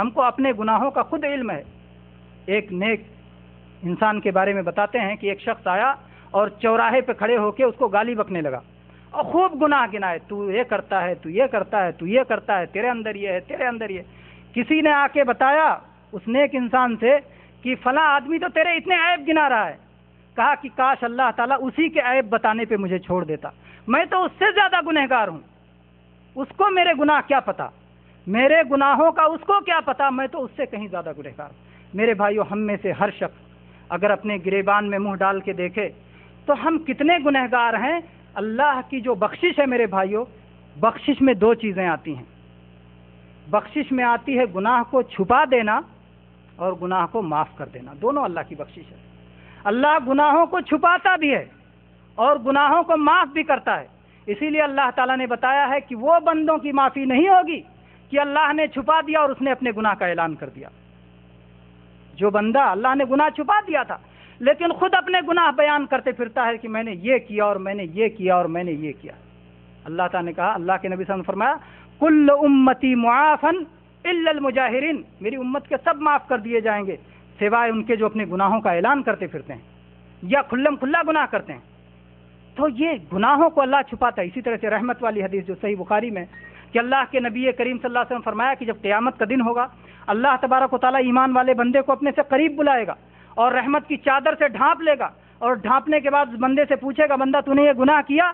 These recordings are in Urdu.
ہم کو اپنے گناہوں کا خود علم ہے۔ ایک نیک انسان کے بارے میں بتاتے ہیں کہ ایک شخص آیا اور چوراہے پہ کھڑے ہو کے اس کو گالی بکنے لگا اور خوب گناہ گنائے، تو یہ کرتا ہے، تو یہ کرتا ہے، تو یہ کرتا ہے، تیرے اندر یہ ہے، تیرے اندر یہ۔ کسی نے آ کے بتایا اس نیک انسان سے کہ فلاں آدمی تو تیرے اتنے عیب گنا رہا ہے۔ کہا کہ کاش اللہ تعالیٰ اسی کے عیب بتانے پہ مجھے چھوڑ دیتا، میں تو اس سے زیادہ گنہگار ہوں، اس کو میرے گناہ کیا پتا، میرے گناہوں کا اس کو کیا پتا، میں تو اس سے کہیں زیادہ گنہگار ہوں۔ میرے بھائیو، ہم میں سے ہر شخص اگر اپنے گریبان میں منہ ڈال کے دیکھے تو ہم کتنے گنہگار ہیں۔ اللہ کی جو بخشش ہے میرے بھائیو، بخشش میں دو چیزیں آتی ہیں۔ بخشش میں آتی ہے گناہ کو چھپا دینا اور گناہ کو معاف کر دینا، دونوں اللہ کی بخشش ہے۔ اللہ گناہوں کو چھپاتا بھی ہے اور گناہوں کو معاف بھی کرتا ہے۔ اسی لیے اللہ تعالیٰ نے بتایا ہے کہ وہ بندوں کی معافی نہیں ہوگی کہ اللہ نے چھپا دیا اور اس نے اپنے گناہ کا اعلان کر دیا۔ جو بندہ اللہ نے گناہ چھپا دیا تھا لیکن خود اپنے گناہ بیان کرتے پھرتا ہے کہ میں نے یہ کیا اور میں نے یہ کیا اور میں نے یہ کیا، اللہ تعالیٰ نے کہا، اللہ کے نبی صلی اللہ علیہ وسلم نے فرمایا کل امتی معافن الا المجاہرین، میری امت کے سب معاف کر دیے جائیں گے سوائے ان کے جو اپنے گناہوں کا اعلان کرتے پھرتے ہیں یا کھلم کھلا گناہ کرتے ہیں۔ تو یہ گناہوں کو اللہ چھپاتا ہے۔ اسی طرح سے رحمت والی حدیث جو صحیح بخاری میں کہ اللہ کے نبی کریم صلی اللہ علیہ وسلم فرمایا کہ جب قیامت کا دن ہوگا اللہ تبارک و تعالیٰ ایمان والے بندے کو اپنے سے قریب بلائے گا اور رحمت کی چادر سے ڈھانپ لے گا اور ڈھانپنے کے بعد بندے سے پوچھے گا، بندہ تو نے یہ گناہ کیا،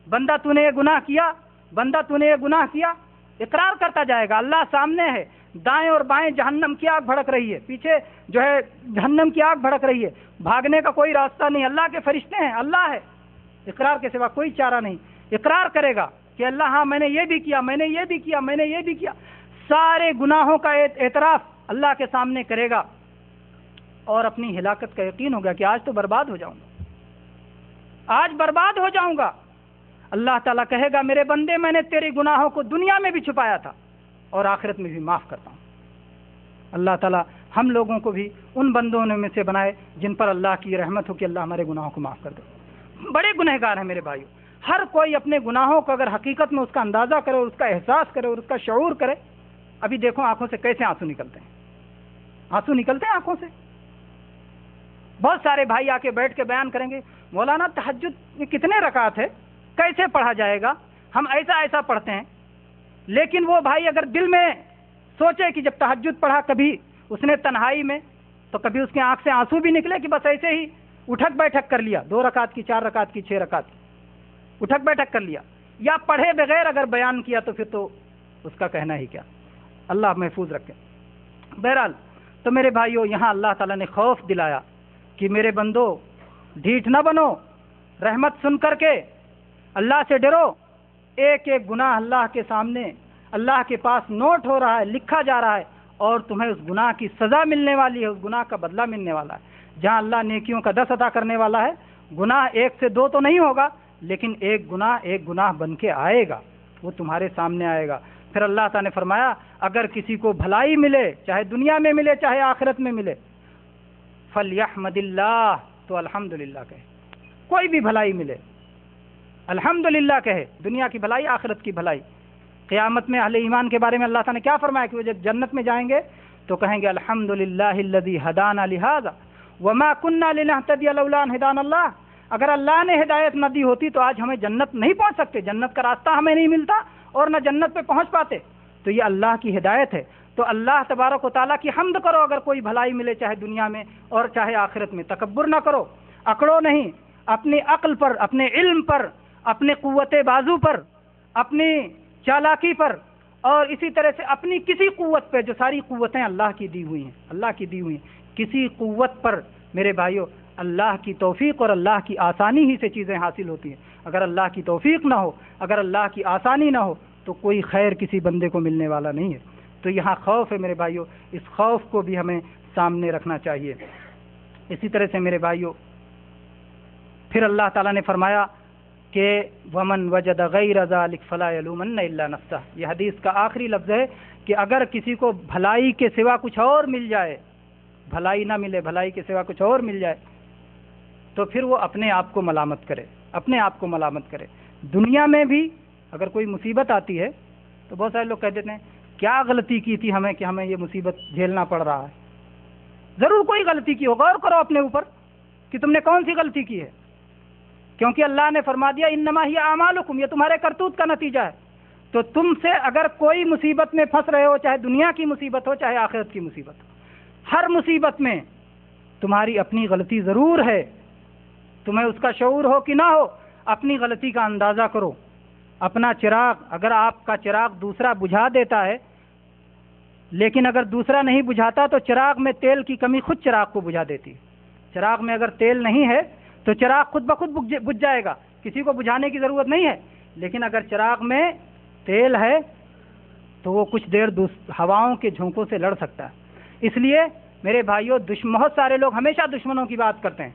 بندہ تو نے یہ گناہ کیا، بندہ تو نے یہ گناہ کیا، اقرار کرتا جائے گا۔ اللہ سامنے ہے، دائیں اور بائیں جہنم کی آگ بھڑک رہی ہے، پیچھے جو ہے جہنم کی آگ بھڑک رہی ہے، بھاگنے کا کوئی راستہ نہیں، اللہ کے فرشتے ہیں، اللہ ہے، اقرار کے سوا کوئی چارہ نہیں۔ اقرار کرے گا کہ اللہ ہاں میں نے یہ بھی کیا، میں نے یہ بھی کیا، میں نے یہ بھی کیا، سارے گناہوں کا اعتراف اللہ کے سامنے کرے گا اور اپنی ہلاکت کا یقین ہوگا کہ آج تو برباد ہو جاؤں گا، آج برباد ہو جاؤں گا۔ اللہ تعالیٰ کہے گا میرے بندے میں نے تیرے گناہوں کو دنیا میں بھی چھپایا تھا اور آخرت میں بھی معاف کرتا ہوں۔ اللہ تعالیٰ ہم لوگوں کو بھی ان بندوں میں سے بنائے جن پر اللہ کی رحمت ہو کہ اللہ ہمارے گناہوں کو معاف کر دے۔ بڑے گنہگار ہیں میرے بھائیو، ہر کوئی اپنے گناہوں کو اگر حقیقت میں اس کا اندازہ کرے اور اس کا احساس کرے اور اس کا شعور کرے، ابھی دیکھو آنکھوں سے کیسے آنسو نکلتے ہیں، آنسو نکلتے ہیں آنکھوں سے۔ بہت سارے بھائی آ کے بیٹھ کے بیان کریں گے مولانا تہجد میں کتنے رکعت ہے، کیسے پڑھا جائے گا، ہم ایسا ایسا پڑھتے ہیں۔ لیکن وہ بھائی اگر دل میں سوچے کہ جب تہجد پڑھا کبھی اس نے تنہائی میں، تو کبھی اس کی آنکھ سے آنسو بھی نکلے کہ بس ایسے ہی اٹھک بیٹھک کر لیا، 2 رکعت کی، 4 رکعت کی، 6 رکعت کی، اٹھک بیٹھک کر لیا، یا پڑھے بغیر اگر بیان کیا تو پھر تو اس کا کہنا ہی کیا، اللہ محفوظ رکھے۔ بہرحال تو میرے بھائیو، یہاں اللہ تعالیٰ نے خوف دلایا کہ میرے بندو ڈھیٹ نہ بنو، رحمت سن کر کے اللہ سے ڈرو۔ ایک ایک گناہ اللہ کے سامنے، اللہ کے پاس نوٹ ہو رہا ہے، لکھا جا رہا ہے اور تمہیں اس گناہ کی سزا ملنے والی ہے، اس گناہ کا بدلہ ملنے والا ہے۔ جہاں اللہ نیکیوں کا 10 عطا کرنے والا ہے، گناہ 1 سے 2 تو نہیں ہوگا لیکن ایک گناہ بن کے آئے گا، وہ تمہارے سامنے آئے گا۔ پھر اللہ تعالیٰ نے فرمایا اگر کسی کو بھلائی ملے، چاہے دنیا میں ملے چاہے آخرت میں ملے، فَلْيَحْمَدِ اللَّهِ، تو الحمدللہ کہے، کوئی بھی بھلائی ملے الحمدللہ کہے، دنیا کی بھلائی، آخرت کی بھلائی۔ قیامت میں اہل ایمان کے بارے میں اللہ تعالیٰ نے کیا فرمایا کہ وہ جب جنت میں جائیں گے تو کہیں گے الحمدللہ الذی ہدانا لہذا وما کننا لنہتدی لولا ان ہدانا اللہ۔ اگر اللہ نے ہدایت نہ دی ہوتی تو آج ہمیں جنت نہیں پہنچ سکتے، جنت کا راستہ ہمیں نہیں ملتا اور نہ جنت پہ پہنچ پاتے۔ تو یہ اللہ کی ہدایت ہے، تو اللہ تبارک و تعالیٰ کی حمد کرو اگر کوئی بھلائی ملے، چاہے دنیا میں اور چاہے آخرت میں۔ تکبر نہ کرو، اکڑو نہیں، اپنی عقل پر، اپنے علم پر، اپنے قوت بازو پر، اپنی چالاکی پر اور اسی طرح سے اپنی کسی قوت پہ، جو ساری قوتیں اللہ کی دی ہوئی ہیں، اللہ کی دی ہوئی ہیں، کسی قوت پر میرے بھائیو اللہ کی توفیق اور اللہ کی آسانی ہی سے چیزیں حاصل ہوتی ہیں۔ اگر اللہ کی توفیق نہ ہو، اگر اللہ کی آسانی نہ ہو تو کوئی خیر کسی بندے کو ملنے والا نہیں ہے۔ تو یہاں خوف ہے میرے بھائیو، اس خوف کو بھی ہمیں سامنے رکھنا چاہیے۔ اسی طرح سے میرے بھائیو پھر اللہ تعالیٰ نے فرمایا کہ ومن وجد غیر ذلک فلا یلومن الا نفسہ، یہ حدیث کا آخری لفظ ہے کہ اگر کسی کو بھلائی کے سوا کچھ اور مل جائے، بھلائی نہ ملے، بھلائی کے سوا کچھ اور مل جائے تو پھر وہ اپنے آپ کو ملامت کرے، اپنے آپ کو ملامت کرے۔ دنیا میں بھی اگر کوئی مصیبت آتی ہے تو بہت سارے لوگ کہہ دیتے ہیں کیا غلطی کی تھی ہمیں کہ ہمیں یہ مصیبت جھیلنا پڑ رہا ہے؟ ضرور کوئی غلطی کی ہو، غور کرو اپنے اوپر کہ تم نے کون سی غلطی کی ہے، کیونکہ اللہ نے فرما دیا انما ہی اعمالکم، یہ تمہارے کرتوت کا نتیجہ ہے۔ تو تم سے اگر کوئی مصیبت میں پھنس رہے ہو، چاہے دنیا کی مصیبت ہو چاہے آخرت کی مصیبت ہو، ہر مصیبت میں تمہاری اپنی غلطی ضرور ہے، تمہیں اس کا شعور ہو کہ نہ ہو، اپنی غلطی کا اندازہ کرو۔ اپنا چراغ اگر آپ کا چراغ دوسرا بجھا دیتا ہے، لیکن اگر دوسرا نہیں بجھاتا تو چراغ میں تیل کی کمی خود چراغ کو بجھا دیتی ہے۔ چراغ میں اگر تیل نہیں ہے تو چراغ خود بخود بجھ جائے گا، کسی کو بجھانے کی ضرورت نہیں ہے۔ لیکن اگر چراغ میں تیل ہے تو وہ کچھ دیر ہواؤں کے جھونکوں سے لڑ سکتا ہے۔ اس لیے میرے بھائیوں، بہت سارے لوگ ہمیشہ دشمنوں کی بات کرتے ہیں،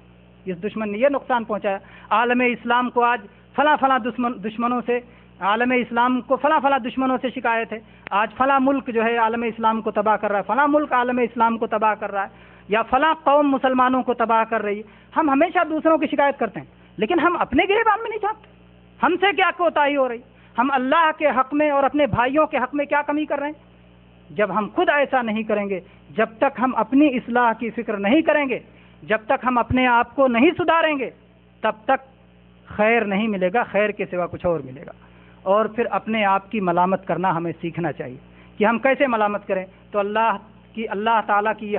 اس دشمن نے یہ نقصان پہنچایا، عالم اسلام کو آج فلاں فلاں دشمنوں سے، عالم اسلام کو فلاں فلاں دشمنوں سے شکایت ہے، آج فلاں ملک جو ہے عالم اسلام کو تباہ کر رہا ہے، فلاں ملک عالم اسلام کو تباہ کر رہا ہے، یا فلاں قوم مسلمانوں کو تباہ کر رہی ہے۔ ہم ہمیشہ دوسروں کی شکایت کرتے ہیں، لیکن ہم اپنے گریبان میں نہیں جھانکتے، ہم سے کیا کوتاہی ہو رہی، ہم اللہ کے حق میں اور اپنے بھائیوں کے حق میں کیا کمی کر رہے ہیں؟ جب ہم خود ایسا نہیں کریں گے، جب تک ہم اپنی اصلاح کی فکر نہیں کریں گے، جب تک ہم اپنے آپ کو نہیں سدھاریں گے، تب تک خیر نہیں ملے گا، خیر کے سوا کچھ اور ملے گا۔ اور پھر اپنے آپ کی ملامت کرنا ہمیں سیکھنا چاہیے کہ ہم کیسے ملامت کریں۔ تو اللہ تعالیٰ کی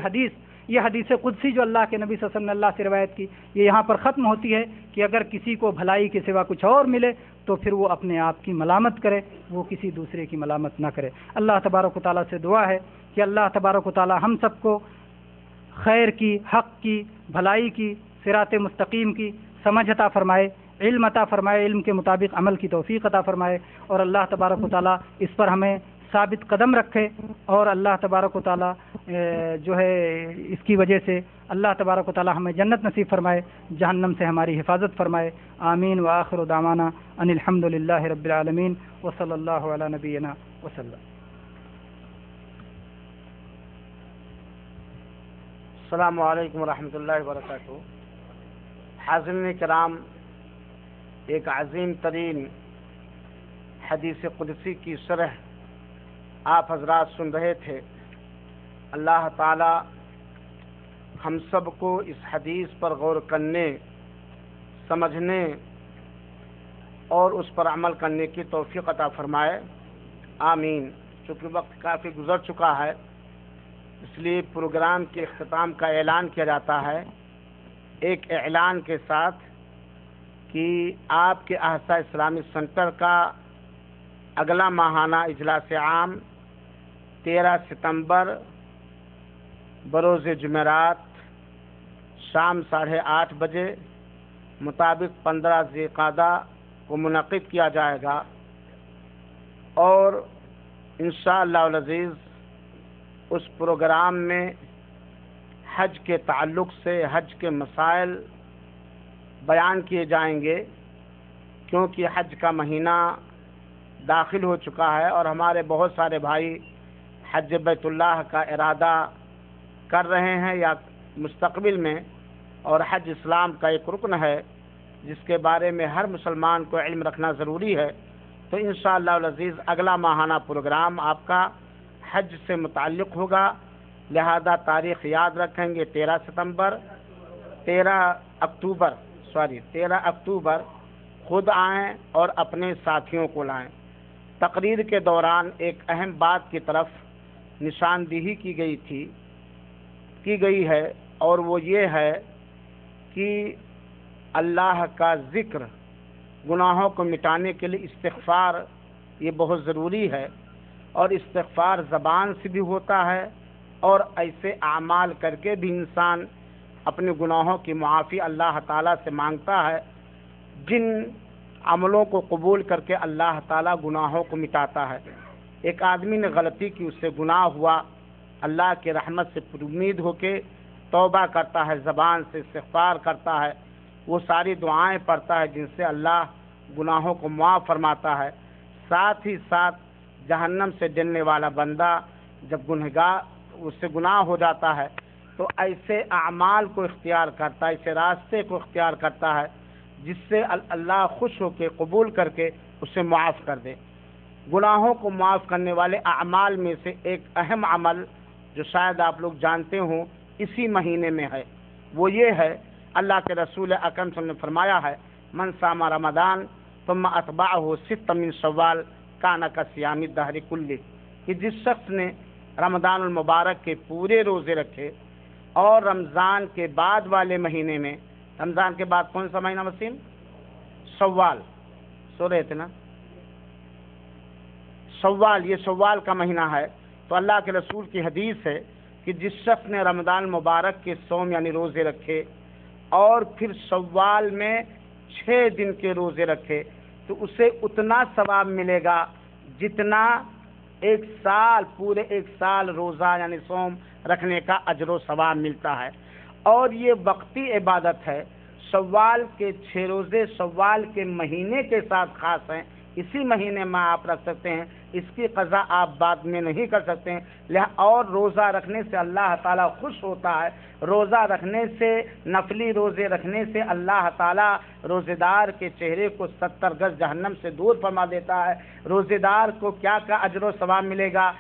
یہ حدیث قدسی جو اللہ کے نبی صلی اللہ علیہ وسلم نے اللہ سے روایت کی، یہ یہاں پر ختم ہوتی ہے کہ اگر کسی کو بھلائی کے سوا کچھ اور ملے تو پھر وہ اپنے آپ کی ملامت کرے، وہ کسی دوسرے کی ملامت نہ کرے۔ اللہ تبارک و تعالیٰ سے دعا ہے کہ اللہ تبارک و تعالیٰ ہم سب کو خیر کی، حق کی، بھلائی کی، صراط مستقیم کی سمجھ عطا فرمائے، علم عطا فرمائے، علم کے مطابق عمل کی توفیق عطا فرمائے، اور اللہ تبارک و تعالیٰ اس پر ہمیں ثابت قدم رکھے، اور اللہ تبارک و تعالیٰ جو ہے اس کی وجہ سے اللہ تبارک و تعالیٰ ہمیں جنت نصیب فرمائے، جہنم سے ہماری حفاظت فرمائے۔ آمین وآخر دعوانا ان الحمد للہ رب العالمین وصلی اللہ علی نبینا وسلم۔ السلام علیکم ورحمۃ اللہ وبرکاتہ۔ حاضرین کرام، ایک عظیم ترین حدیث قدسی کی شرح آپ حضرات سن رہے تھے۔ اللہ تعالی ہم سب کو اس حدیث پر غور کرنے، سمجھنے اور اس پر عمل کرنے کی توفیق عطا فرمائے، آمین۔ چونکہ وقت کافی گزر چکا ہے، اس لیے پروگرام کے اختتام کا اعلان کیا جاتا ہے، ایک اعلان کے ساتھ کہ آپ کے احسا اسلامی سینٹر کا اگلا ماہانہ اجلاس عام 13 ستمبر بروز جمعرات شام 8:30 بجے مطابق 15 ذی القعدہ کو منعقد کیا جائے گا، اور انشاءاللہ العزیز اس پروگرام میں حج کے تعلق سے حج کے مسائل بیان کیے جائیں گے، کیونکہ حج کا مہینہ داخل ہو چکا ہے اور ہمارے بہت سارے بھائی حج بیت اللہ کا ارادہ کر رہے ہیں یا مستقبل میں، اور حج اسلام کا ایک رکن ہے جس کے بارے میں ہر مسلمان کو علم رکھنا ضروری ہے۔ تو انشاءاللہ العزیز اگلا ماہانہ پروگرام آپ کا حج سے متعلق ہوگا، لہذا تاریخ یاد رکھیں گے 13 اکتوبر خود آئیں اور اپنے ساتھیوں کو لائیں۔ تقریر کے دوران ایک اہم بات کی طرف نشاندہی کی گئی ہے، اور وہ یہ ہے کہ اللہ کا ذکر، گناہوں کو مٹانے کے لیے استغفار یہ بہت ضروری ہے، اور استغفار زبان سے بھی ہوتا ہے، اور ایسے اعمال کر کے بھی انسان اپنے گناہوں کی معافی اللہ تعالیٰ سے مانگتا ہے، جن عملوں کو قبول کر کے اللہ تعالیٰ گناہوں کو مٹاتا ہے۔ ایک آدمی نے غلطی کی، اس سے گناہ ہوا، اللہ کی رحمت سے امید ہو کے توبہ کرتا ہے، زبان سے استغفار کرتا ہے، وہ ساری دعائیں پڑھتا ہے جن سے اللہ گناہوں کو معاف فرماتا ہے۔ ساتھ ہی ساتھ جہنم سے ڈرنے والا بندہ جب اس سے گناہ ہو جاتا ہے تو ایسے اعمال کو اختیار کرتا ہے، ایسے راستے کو اختیار کرتا ہے جس سے اللہ خوش ہو کے قبول کر کے اسے معاف کر دے۔ گناہوں کو معاف کرنے والے اعمال میں سے ایک اہم عمل جو شاید آپ لوگ جانتے ہوں اسی مہینے میں ہے، وہ یہ ہے، اللہ کے رسول اکرم صلی اللہ علیہ وسلم نے فرمایا ہے، من صام رمضان ثم اتبعہ ست من شوال کان کصیام الدہر کلہ، کہ جس شخص نے رمضان المبارک کے پورے روزے رکھے اور رمضان کے بعد والے مہینے میں، رمضان کے بعد کون سا مہینہ وسیم؟ شوال، سو رہے تھے نا، شوال، یہ شوال کا مہینہ ہے، تو اللہ کے رسول کی حدیث ہے کہ جس شخص نے رمضان مبارک کے صوم یعنی روزے رکھے اور پھر شوال میں 6 دن کے روزے رکھے تو اسے اتنا ثواب ملے گا جتنا ایک سال، پورے ایک سال روزہ یعنی صوم رکھنے کا اجر و ثواب ملتا ہے۔ اور یہ وقتی عبادت ہے، شوال کے 6 روزے شوال کے مہینے کے ساتھ خاص ہیں، اسی مہینے میں آپ رکھ سکتے ہیں، اس کی قضا آپ بعد میں نہیں کر سکتے ہیں، اور روزہ رکھنے سے اللہ تعالیٰ خوش ہوتا ہے، روزہ رکھنے سے، نفلی روزے رکھنے سے اللہ تعالیٰ روزے دار کے چہرے کو 70 گز جہنم سے دور فرما دیتا ہے۔ روزے دار کو کیا کیا اجر و ثواب ملے گا،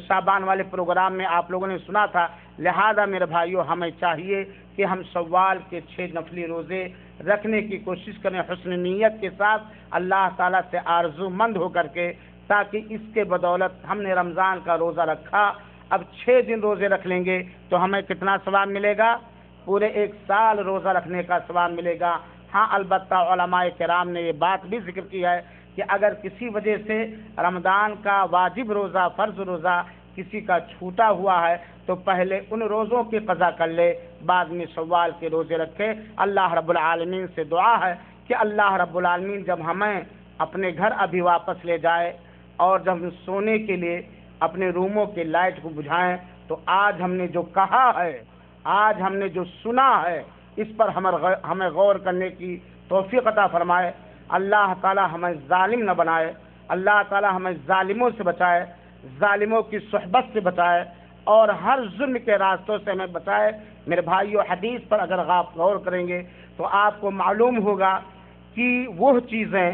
شعبان والے پروگرام میں آپ لوگوں نے سنا تھا۔ لہذا میرے بھائیوں، ہمیں چاہیے کہ ہم شوال کے 6 نفلی روزے رکھنے کی کوشش کریں حسن نیت کے ساتھ، اللہ تعالیٰ سے آرزو مند ہو کر کے، تاکہ اس کے بدولت ہم نے رمضان کا روزہ رکھا، اب 6 دن روزے رکھ لیں گے تو ہمیں کتنا ثواب ملے گا؟ پورے ایک سال روزہ رکھنے کا ثواب ملے گا۔ ہاں، البتہ علماء کرام نے یہ بات بھی ذکر کی ہے کہ اگر کسی وجہ سے رمضان کا واجب روزہ، فرض روزہ کسی کا چھوٹا ہوا ہے تو پہلے ان روزوں کی قضا کر لے، بعد میں شوال کے روزے رکھے۔ اللہ رب العالمین سے دعا ہے کہ اللہ رب العالمین جب ہمیں اپنے گھر ابھی واپس لے جائے اور جب ہم سونے کے لیے اپنے روموں کے لائٹ کو بجھائیں تو آج ہم نے جو کہا ہے، آج ہم نے جو سنا ہے، اس پر ہمیں غور کرنے کی توفیق عطا فرمائے۔ اللہ تعالی ہمیں ظالم نہ بنائے، اللہ تعالی ہمیں ظالموں سے بچائے، ظالموں کی صحبت سے بچائے اور ہر ظلم کے راستوں سے ہمیں بچائے۔ میرے بھائیو، حدیث پر اگر آپ غور کریں گے تو آپ کو معلوم ہوگا کہ وہ چیزیں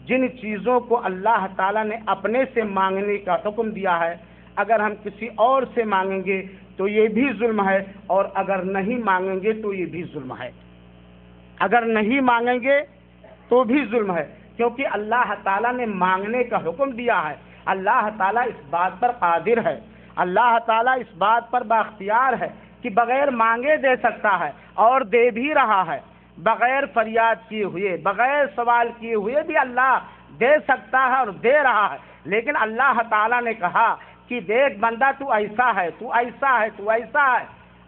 جن چیزوں کو اللہ تعالیٰ نے اپنے سے مانگنے کا حکم دیا ہے، اگر ہم کسی اور سے مانگیں گے تو یہ بھی ظلم ہے، اور اگر نہیں مانگیں گے تو یہ بھی ظلم ہے، اگر نہیں مانگیں گے تو بھی ظلم ہے، کیونکہ اللہ تعالیٰ نے مانگنے کا حکم دیا ہے۔ اللہ تعالیٰ اس بات پر قادر ہے، اللہ تعالیٰ اس بات پر بااختیار ہے کہ بغیر مانگے دے سکتا ہے اور دے بھی رہا ہے، بغیر فریاد کیے ہوئے، بغیر سوال کیے ہوئے بھی اللہ دے سکتا ہے اور دے رہا ہے۔ لیکن اللہ تعالیٰ نے کہا کہ دیکھ بندہ، تو ایسا ہے، تو ایسا ہے، تو ایسا ہے،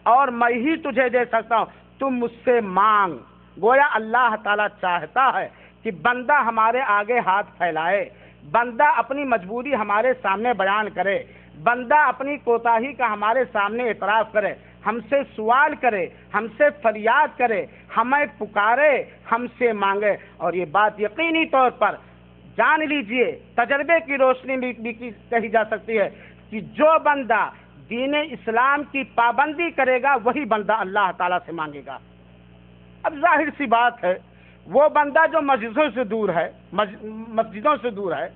اور میں ہی تجھے دے سکتا ہوں، تم مجھ سے مانگ۔ گویا اللہ تعالیٰ چاہتا ہے کہ بندہ ہمارے آگے ہاتھ پھیلائے، بندہ اپنی مجبوری ہمارے سامنے بیان کرے، بندہ اپنی کوتاہی کا ہمارے سامنے اعتراف کرے، ہم سے سوال کرے، ہم سے فریاد کرے، ہمیں پکارے، ہم سے مانگے۔ اور یہ بات یقینی طور پر جان لیجئے، تجربے کی روشنی میں بھی کہی جا سکتی ہے کہ جو بندہ دین اسلام کی پابندی کرے گا وہی بندہ اللہ تعالیٰ سے مانگے گا۔ اب ظاہر سی بات ہے، وہ بندہ جو مسجدوں سے دور ہے، مسجدوں سے دور ہے،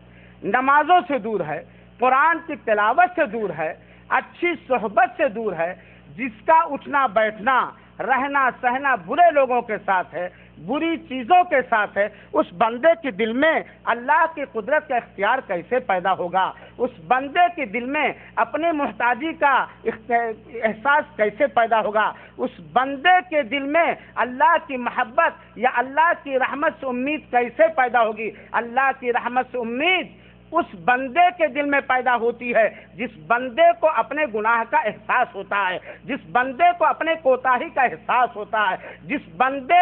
نمازوں سے دور ہے، قرآن کی تلاوت سے دور ہے، اچھی صحبت سے دور ہے، جس کا اٹھنا بیٹھنا، رہنا سہنا برے لوگوں کے ساتھ ہے، بری چیزوں کے ساتھ ہے، اس بندے کے دل میں اللہ کی قدرت کا اختیار کیسے پیدا ہوگا؟ اس بندے کے دل میں اپنے محتاجی کا احساس کیسے پیدا ہوگا؟ اس بندے کے دل میں اللہ کی محبت یا اللہ کی رحمت سے امید کیسے پیدا ہوگی؟ اللہ کی رحمت سے امید اس بندے کے دل میں پیدا ہوتی ہے جس بندے کو اپنے گناہ کا احساس ہوتا ہے، جس بندے کو اپنے کوتاہی کا احساس ہوتا ہے، جس بندے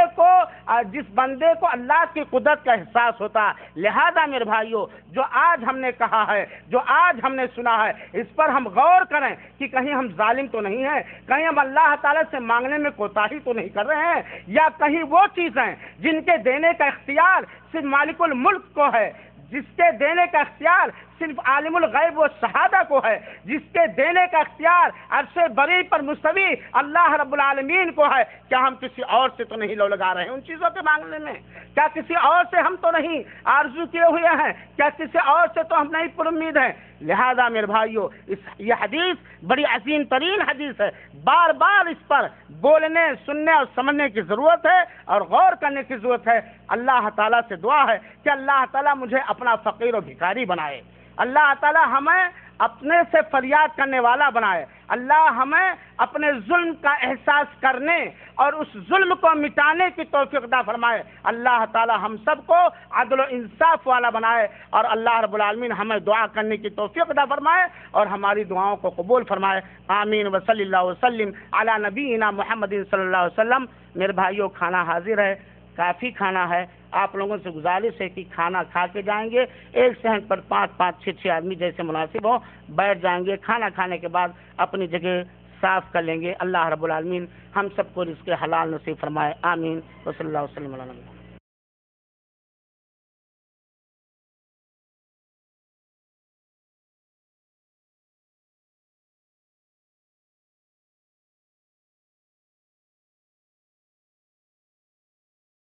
کو اللہ کی قدرت کا احساس ہوتا ہے۔ لہذا میرے بھائیوں، جو آج ہم نے کہا ہے، جو آج ہم نے سنا ہے، اس پر ہم غور کریں کہ کہیں ہم ظالم تو نہیں ہیں، کہیں ہم اللہ تعالیٰ سے مانگنے میں کوتاہی تو نہیں کر رہے ہیں، یا کہیں وہ چیزیں جن کے دینے کا اختیار صرف مالک الملک کو ہے، جس کے دینے کا اختیار صرف عالم الغیب و شہادہ کو ہے، جس کے دینے کا اختیار عرش بری پر مستوی اللہ رب العالمین کو ہے، کیا ہم کسی اور سے تو نہیں لو لگا رہے ہیں ان چیزوں کے مانگنے میں؟ کیا کسی اور سے ہم تو نہیں آرزو کیے ہوئے ہیں؟ کیا کسی اور سے تو ہم نہیں پر امید ہیں؟ لہذا میرے بھائیو، یہ حدیث بڑی عظیم ترین حدیث ہے، بار بار اس پر بولنے، سننے اور سمجھنے کی ضرورت ہے اور غور کرنے کی ضرورت ہے۔ اللہ تعالیٰ سے دعا ہے کہ اللہ تعالیٰ مجھے اپنا فقیر و بھکاری بنائے، اللہ تعالیٰ ہمیں اپنے سے فریاد کرنے والا بنائے، اللہ ہمیں اپنے ظلم کا احساس کرنے اور اس ظلم کو مٹانے کی توفیق عطا فرمائے، اللہ تعالیٰ ہم سب کو عدل و انصاف والا بنائے، اور اللہ رب العالمین ہمیں دعا کرنے کی توفیق عطا فرمائے اور ہماری دعاؤں کو قبول فرمائے۔ آمین وصلی اللہ وسلم علی نبینا محمد صلی اللہ علیہ وسلم۔ میرے بھائیوں، کھانا حاضر ہے، کافی کھانا ہے، آپ لوگوں سے گزارش ہے کہ کھانا کھا کے جائیں گے، ایک صحن پر 5 6 آدمی جیسے مناسب ہو بیٹھ جائیں گے، کھانا کھانے کے بعد اپنی جگہ صاف کر لیں گے۔ اللہ رب العالمین ہم سب کو رزق حلال نصیب فرمائے، آمین وصلی اللہ وسلم علی نبینا۔